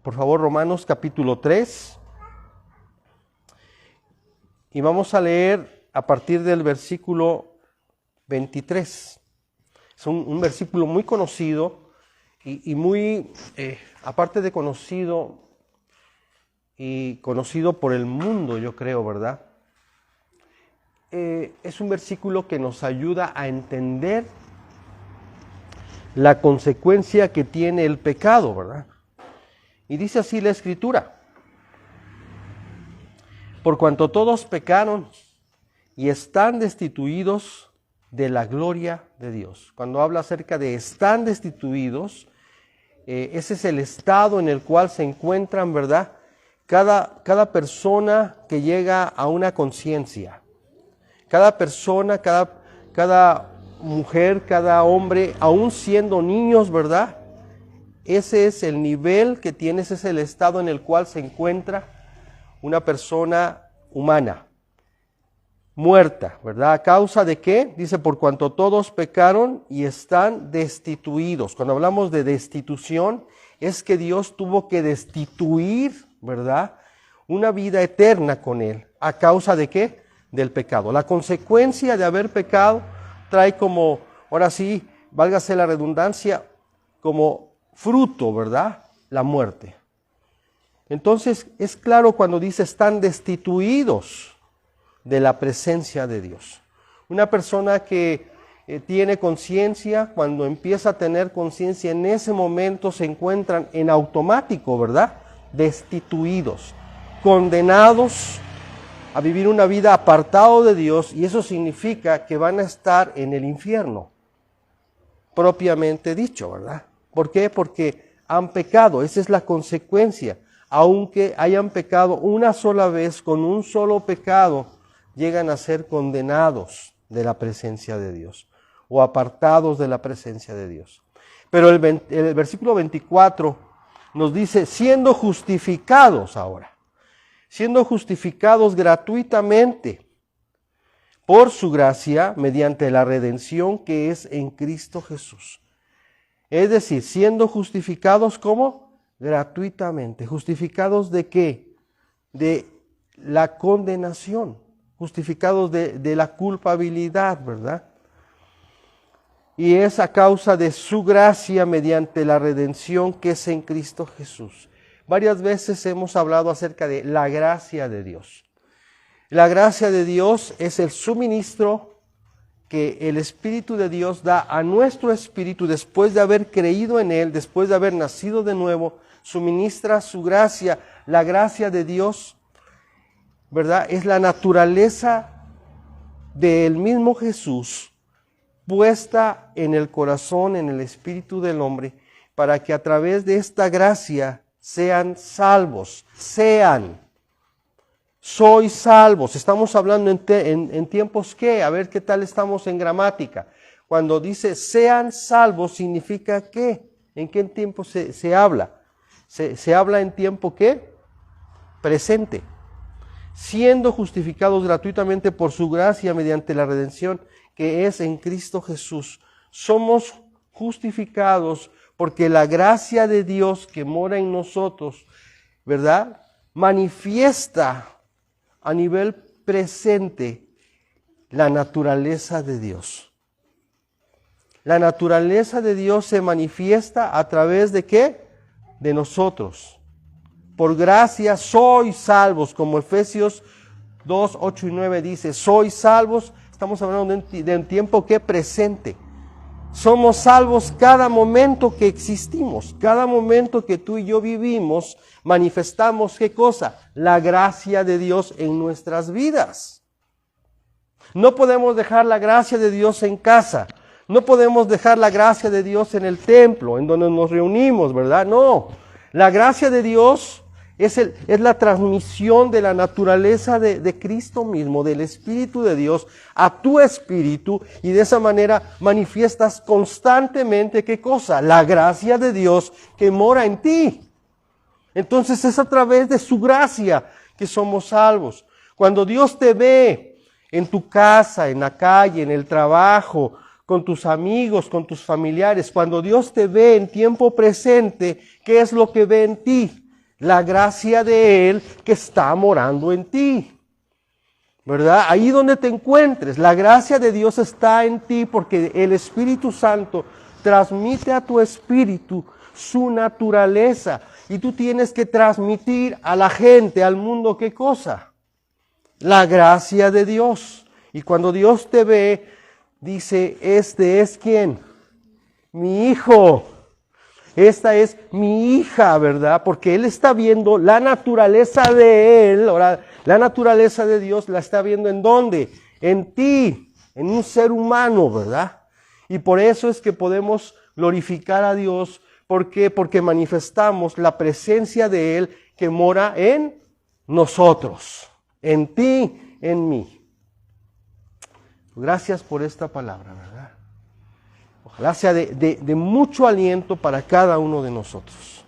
por favor, Romanos capítulo 3. Y vamos a leer a partir del versículo 23. Es un versículo muy conocido y muy, aparte de conocido, y conocido por el mundo, yo creo, ¿verdad? Es un versículo que nos ayuda a entender la consecuencia que tiene el pecado, ¿verdad? Y dice así la Escritura: por cuanto todos pecaron y están destituidos de la gloria de Dios. Cuando habla acerca de están destituidos, ese es el estado en el cual se encuentran, ¿verdad? Cada persona que llega a una conciencia, cada persona, cada mujer, cada hombre, aún siendo niños, ¿verdad? Ese es el nivel que tiene, ese es el estado en el cual se encuentra una persona humana, muerta, ¿verdad? ¿A causa de qué? Dice, por cuanto todos pecaron y están destituidos. Cuando hablamos de destitución, es que Dios tuvo que destituir, ¿verdad?, una vida eterna con él. ¿A causa de qué? Del pecado. La consecuencia de haber pecado trae como, ahora sí, válgase la redundancia, como fruto, ¿verdad?, la muerte. Entonces, es claro cuando dice están destituidos de la presencia de Dios. Una persona que tiene conciencia, cuando empieza a tener conciencia, en ese momento se encuentran en automático, ¿verdad?, destituidos, condenados a vivir una vida apartado de Dios, y eso significa que van a estar en el infierno, propiamente dicho, ¿verdad? ¿Por qué? Porque han pecado, esa es la consecuencia. Aunque hayan pecado una sola vez, con un solo pecado, llegan a ser condenados de la presencia de Dios, o apartados de la presencia de Dios. Pero el versículo 24 nos dice, siendo justificados ahora, siendo justificados gratuitamente por su gracia, mediante la redención que es en Cristo Jesús. Es decir, siendo justificados, ¿cómo? Gratuitamente. ¿Justificados de qué? De la condenación, justificados de la culpabilidad, ¿verdad? Y es a causa de su gracia mediante la redención que es en Cristo Jesús. Varias veces hemos hablado acerca de la gracia de Dios. La gracia de Dios es el suministro que el Espíritu de Dios da a nuestro espíritu después de haber creído en Él, después de haber nacido de nuevo, suministra su gracia. La gracia de Dios, ¿verdad?, es la naturaleza del mismo Jesús puesta en el corazón, en el espíritu del hombre, para que a través de esta gracia sean salvos, sois salvos. Estamos hablando en tiempos ¿qué? A ver qué tal estamos en gramática. Cuando dice sean salvos, ¿significa qué? ¿En qué tiempo se habla? Se habla en tiempo ¿qué? Presente. Siendo justificados gratuitamente por su gracia mediante la redención que es en Cristo Jesús. Somos justificados porque la gracia de Dios que mora en nosotros, ¿verdad?, manifiesta a nivel presente la naturaleza de Dios. La naturaleza de Dios se manifiesta a través de ¿qué? De nosotros. Por gracia sois salvos, como Efesios 2, 8 y 9 dice, sois salvos. Estamos hablando de un tiempo que presente. Somos salvos cada momento que existimos, cada momento que tú y yo vivimos, manifestamos ¿qué cosa? La gracia de Dios en nuestras vidas. No podemos dejar la gracia de Dios en casa, no podemos dejar la gracia de Dios en el templo, en donde nos reunimos, ¿verdad? No, la gracia de Dios es la transmisión de la naturaleza de Cristo mismo, del Espíritu de Dios a tu espíritu, y de esa manera manifiestas constantemente ¿qué cosa? La gracia de Dios que mora en ti. Entonces es a través de su gracia que somos salvos. Cuando Dios te ve en tu casa, en la calle, en el trabajo, con tus amigos, con tus familiares, cuando Dios te ve en tiempo presente, ¿qué es lo que ve en ti? La gracia de Él que está morando en ti. ¿Verdad? Ahí donde te encuentres, la gracia de Dios está en ti porque el Espíritu Santo transmite a tu espíritu su naturaleza. Y tú tienes que transmitir a la gente, al mundo, ¿qué cosa? La gracia de Dios. Y cuando Dios te ve, dice, este es ¿quién? Mi hijo. Esta es mi hija, ¿verdad? Porque Él está viendo la naturaleza de Él. Ahora, la naturaleza de Dios la está viendo ¿en dónde? En ti, en un ser humano, ¿verdad? Y por eso es que podemos glorificar a Dios. ¿Por qué? Porque manifestamos la presencia de Él que mora en nosotros, en ti, en mí. Gracias por esta palabra, ¿verdad? Ojalá sea de mucho aliento para cada uno de nosotros.